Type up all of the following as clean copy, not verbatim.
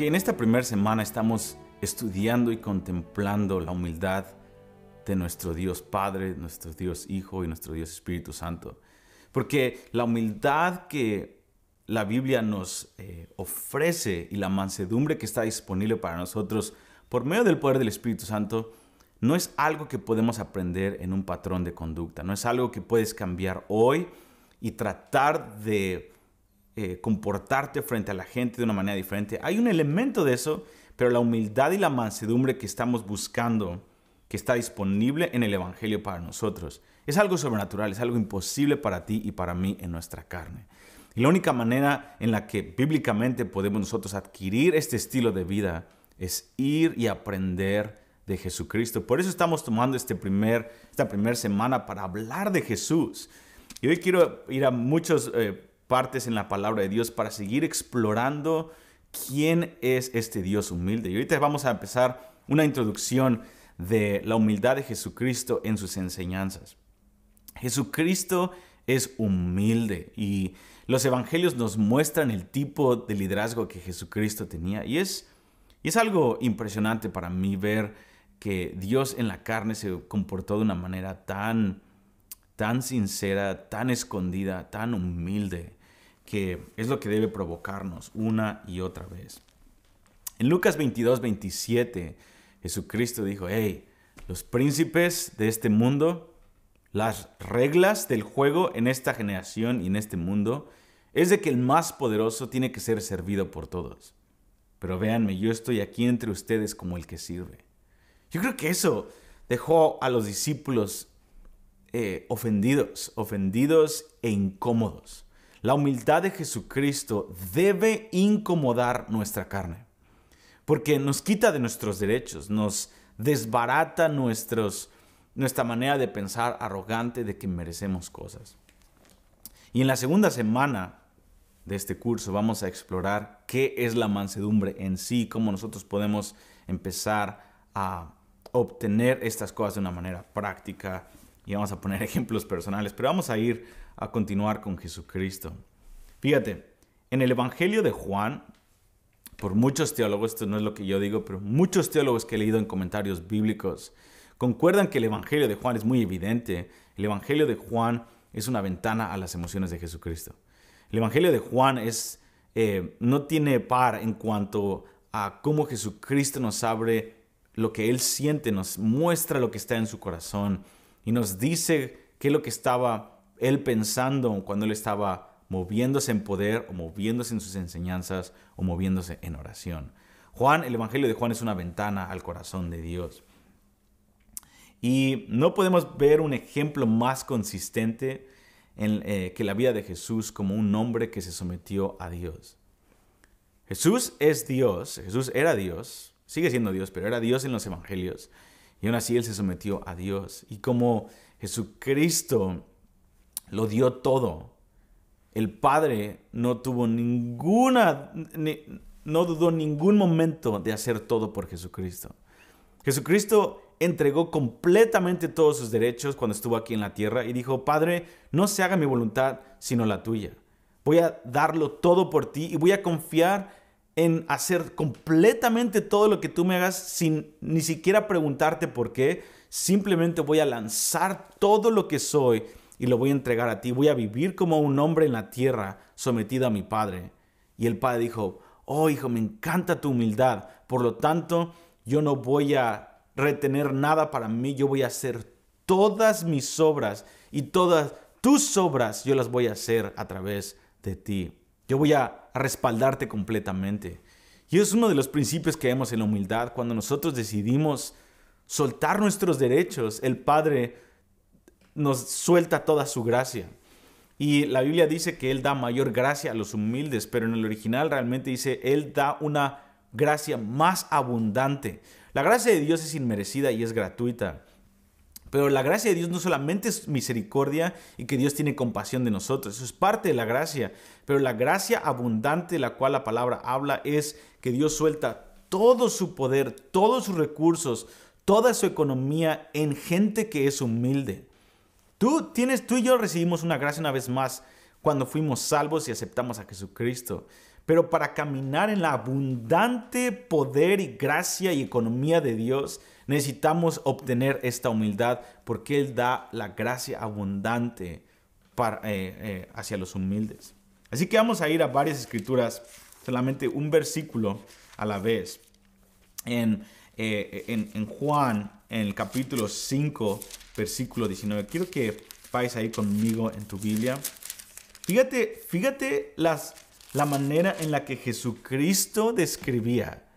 Porque en esta primera semana estamos estudiando y contemplando la humildad de nuestro Dios Padre, nuestro Dios Hijo y nuestro Dios Espíritu Santo. Porque la humildad que la Biblia nos ofrece y la mansedumbre que está disponible para nosotros por medio del poder del Espíritu Santo no es algo que podemos aprender en un patrón de conducta. No es algo que puedes cambiar hoy y tratar de comportarte frente a la gente de una manera diferente. Hay un elemento de eso, pero la humildad y la mansedumbre que estamos buscando, que está disponible en el Evangelio para nosotros, es algo sobrenatural, es algo imposible para ti y para mí en nuestra carne. Y la única manera en la que bíblicamente podemos nosotros adquirir este estilo de vida es ir y aprender de Jesucristo. Por eso estamos tomando esta primera semana para hablar de Jesús. Y hoy quiero ir a muchas partes en la palabra de Dios para seguir explorando quién es este Dios humilde. Y ahorita vamos a empezar una introducción de la humildad de Jesucristo en sus enseñanzas. Jesucristo es humilde y los evangelios nos muestran el tipo de liderazgo que Jesucristo tenía. Y es algo impresionante para mí ver que Dios en la carne se comportó de una manera tan sincera, tan escondida, tan humilde, que es lo que debe provocarnos una y otra vez. En Lucas 22:27, Jesucristo dijo: hey, los príncipes de este mundo, las reglas del juego en esta generación y en este mundo es de que el más poderoso tiene que ser servido por todos. Pero véanme, yo estoy aquí entre ustedes como el que sirve. Yo creo que eso dejó a los discípulos ofendidos e incómodos. La humildad de Jesucristo debe incomodar nuestra carne, porque nos quita de nuestros derechos, nos desbarata nuestra manera de pensar arrogante de que merecemos cosas. Y en la segunda semana de este curso vamos a explorar qué es la mansedumbre en sí, cómo nosotros podemos empezar a obtener estas cosas de una manera práctica, y vamos a poner ejemplos personales, pero vamos a ir a continuar con Jesucristo. Fíjate, en el Evangelio de Juan, por muchos teólogos, esto no es lo que yo digo, pero muchos teólogos que he leído en comentarios bíblicos concuerdan que el Evangelio de Juan es muy evidente. El Evangelio de Juan es una ventana a las emociones de Jesucristo. El Evangelio de Juan no tiene par en cuanto a cómo Jesucristo nos abre lo que Él siente, nos muestra lo que está en su corazón y nos dice qué es lo que estaba Él pensando cuando Él estaba moviéndose en poder o moviéndose en sus enseñanzas o moviéndose en oración. El Evangelio de Juan es una ventana al corazón de Dios. Y no podemos ver un ejemplo más consistente que la vida de Jesús como un hombre que se sometió a Dios. Jesús es Dios, Jesús era Dios, sigue siendo Dios, pero era Dios en los evangelios. Y aún así Él se sometió a Dios. Y como Jesucristo lo dio todo, el Padre no dudó ningún momento de hacer todo por Jesucristo. Jesucristo entregó completamente todos sus derechos cuando estuvo aquí en la tierra y dijo: Padre, no se haga mi voluntad sino la tuya. Voy a darlo todo por ti y voy a confiar en hacer completamente todo lo que tú me hagas sin ni siquiera preguntarte por qué. Simplemente voy a lanzar todo lo que soy y lo voy a entregar a ti. Voy a vivir como un hombre en la tierra sometido a mi Padre. Y el Padre dijo: oh, hijo, me encanta tu humildad. Por lo tanto, yo no voy a retener nada para mí. Yo voy a hacer todas mis obras y todas tus obras yo las voy a hacer a través de ti. Yo voy a respaldarte completamente. Y es uno de los principios que vemos en la humildad. Cuando nosotros decidimos soltar nuestros derechos, el Padre nos suelta toda su gracia. Y la Biblia dice que Él da mayor gracia a los humildes, pero en el original realmente dice Él da una gracia más abundante. La gracia de Dios es inmerecida y es gratuita. Pero la gracia de Dios no solamente es misericordia y que Dios tiene compasión de nosotros. Eso es parte de la gracia. Pero la gracia abundante de la cual la palabra habla es que Dios suelta todo su poder, todos sus recursos, toda su economía en gente que es humilde. Tú y yo recibimos una gracia una vez más cuando fuimos salvos y aceptamos a Jesucristo. Pero para caminar en la abundante poder y gracia y economía de Dios, necesitamos obtener esta humildad porque Él da la gracia abundante hacia los humildes. Así que vamos a ir a varias escrituras, solamente un versículo a la vez. En Juan, en el capítulo 5, versículo 19. Quiero que vayas ahí conmigo en tu Biblia. Fíjate la manera en la que Jesucristo describía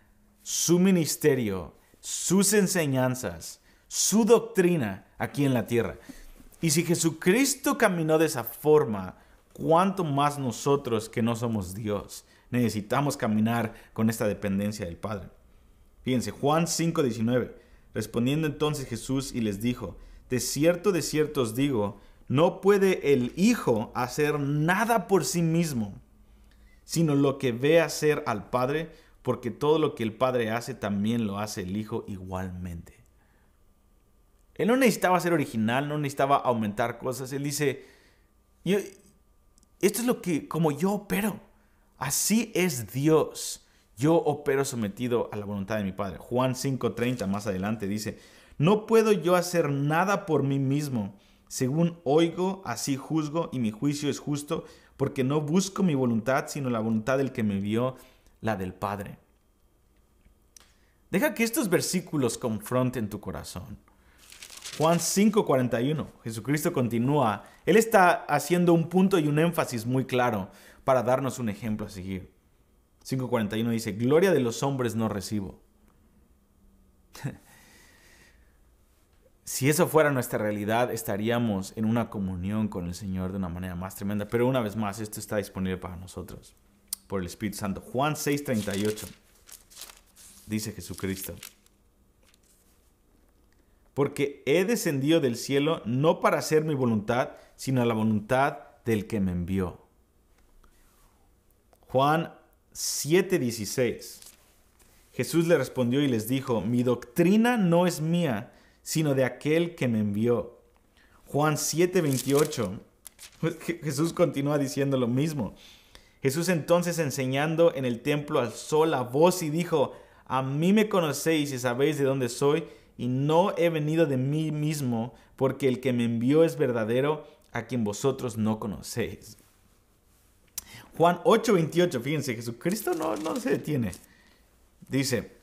su ministerio, sus enseñanzas, su doctrina aquí en la tierra. Y si Jesucristo caminó de esa forma, ¿cuánto más nosotros que no somos Dios necesitamos caminar con esta dependencia del Padre? Fíjense, Juan 5:19. Respondiendo entonces Jesús y les dijo: de cierto os digo, no puede el Hijo hacer nada por sí mismo, sino lo que ve hacer al Padre, porque todo lo que el Padre hace también lo hace el Hijo igualmente. Él no necesitaba ser original, no necesitaba aumentar cosas. Él dice, esto es lo que, como yo opero. Así es Dios. Yo opero sometido a la voluntad de mi Padre. Juan 5:30 más adelante dice: no puedo yo hacer nada por mí mismo. Según oigo, así juzgo, y mi juicio es justo, porque no busco mi voluntad, sino la voluntad del que me envió, la del Padre. Deja que estos versículos confronten tu corazón. Juan 5:41, Jesucristo continúa. Él está haciendo un punto y un énfasis muy claro para darnos un ejemplo a seguir. 5:41 dice: gloria de los hombres no recibo. Si eso fuera nuestra realidad, estaríamos en una comunión con el Señor de una manera más tremenda. Pero una vez más, esto está disponible para nosotros por el Espíritu Santo. Juan 6:38 dice Jesucristo: porque he descendido del cielo no para hacer mi voluntad, sino la voluntad del que me envió. Juan 7:16. Jesús le respondió y les dijo: mi doctrina no es mía, sino de aquel que me envió. Juan 7:28. Jesús continúa diciendo lo mismo. Jesús entonces, enseñando en el templo, alzó la voz y dijo: a mí me conocéis y sabéis de dónde soy, y no he venido de mí mismo, porque el que me envió es verdadero, a quien vosotros no conocéis. Juan 8:28, fíjense, Jesucristo no se detiene. Dice,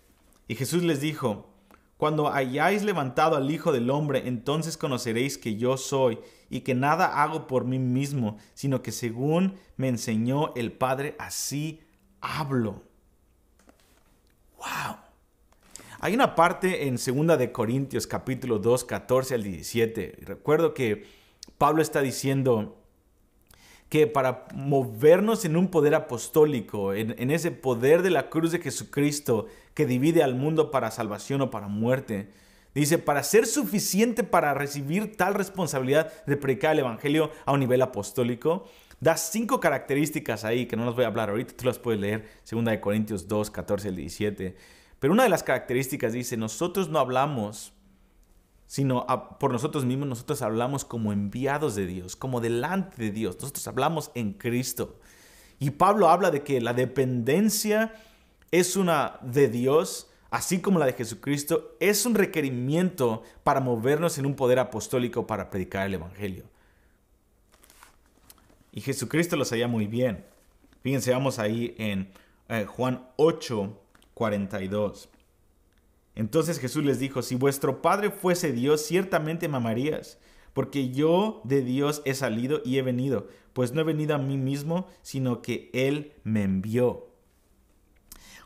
y Jesús les dijo: cuando hayáis levantado al Hijo del Hombre, entonces conoceréis que yo soy, y que nada hago por mí mismo, sino que según me enseñó el Padre, así hablo. ¡Wow! Hay una parte en 2 de Corintios, capítulo 2, 14 al 17. Recuerdo que Pablo está diciendo que para movernos en un poder apostólico, en ese poder de la cruz de Jesucristo que divide al mundo para salvación o para muerte, dice, para ser suficiente para recibir tal responsabilidad de predicar el evangelio a un nivel apostólico, da 5 características ahí que no las voy a hablar ahorita, tú las puedes leer, 2 de Corintios 2, 14 al 17. Pero una de las características dice, nosotros no hablamos sino por nosotros mismos. Nosotros hablamos como enviados de Dios, como delante de Dios. Nosotros hablamos en Cristo. Y Pablo habla de que la dependencia es una de Dios, así como la de Jesucristo, es un requerimiento para movernos en un poder apostólico para predicar el evangelio. Y Jesucristo lo sabía muy bien. Fíjense, vamos ahí en Juan 8:42. Entonces Jesús les dijo, si vuestro Padre fuese Dios, ciertamente me amarías, porque yo de Dios he salido y he venido, pues no he venido a mí mismo, sino que Él me envió.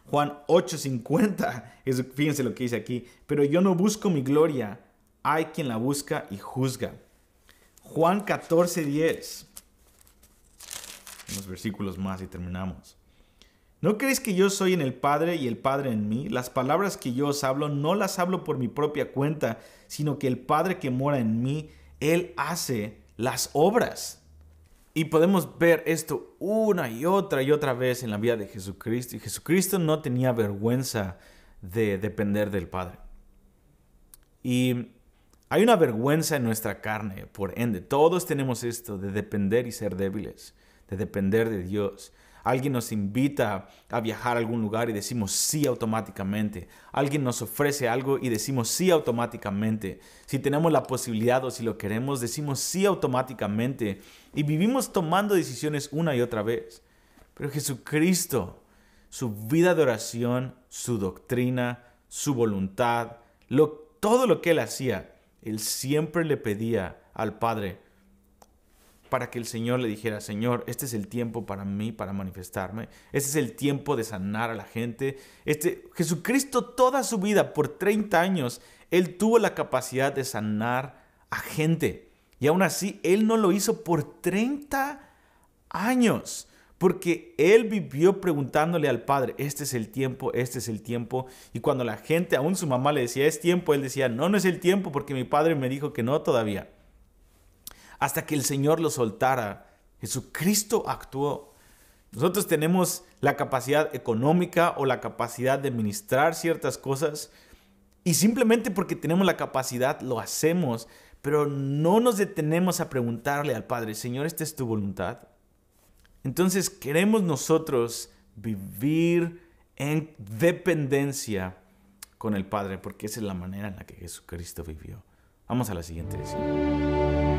Juan 8:50, fíjense lo que dice aquí, pero yo no busco mi gloria, hay quien la busca y juzga. Juan 14:10, unos versículos más y terminamos. ¿No creéis que yo soy en el Padre y el Padre en mí? Las palabras que yo os hablo no las hablo por mi propia cuenta, sino que el Padre que mora en mí, Él hace las obras. Y podemos ver esto una y otra vez en la vida de Jesucristo. Y Jesucristo no tenía vergüenza de depender del Padre. Y hay una vergüenza en nuestra carne, por ende. Todos tenemos esto de depender y ser débiles, de depender de Dios. Alguien nos invita a viajar a algún lugar y decimos sí automáticamente. Alguien nos ofrece algo y decimos sí automáticamente. Si tenemos la posibilidad o si lo queremos, decimos sí automáticamente. Y vivimos tomando decisiones una y otra vez. Pero Jesucristo, su vida de oración, su doctrina, su voluntad, todo lo que Él hacía, Él siempre le pedía al Padre para que el Señor le dijera: Señor, este es el tiempo para mí, para manifestarme. Este es el tiempo de sanar a la gente. Jesucristo toda su vida, por 30 años, Él tuvo la capacidad de sanar a gente. Y aún así, Él no lo hizo por 30 años. Porque Él vivió preguntándole al Padre: este es el tiempo, este es el tiempo. Y cuando la gente, aún su mamá le decía: es tiempo, Él decía: no, no es el tiempo porque mi Padre me dijo que no todavía. Hasta que el Señor lo soltara, Jesucristo actuó. Nosotros tenemos la capacidad económica o la capacidad de ministrar ciertas cosas y simplemente porque tenemos la capacidad lo hacemos, pero no nos detenemos a preguntarle al Padre: Señor, ¿esta es tu voluntad? Entonces queremos nosotros vivir en dependencia con el Padre, porque esa es la manera en la que Jesucristo vivió. Vamos a la siguiente escena.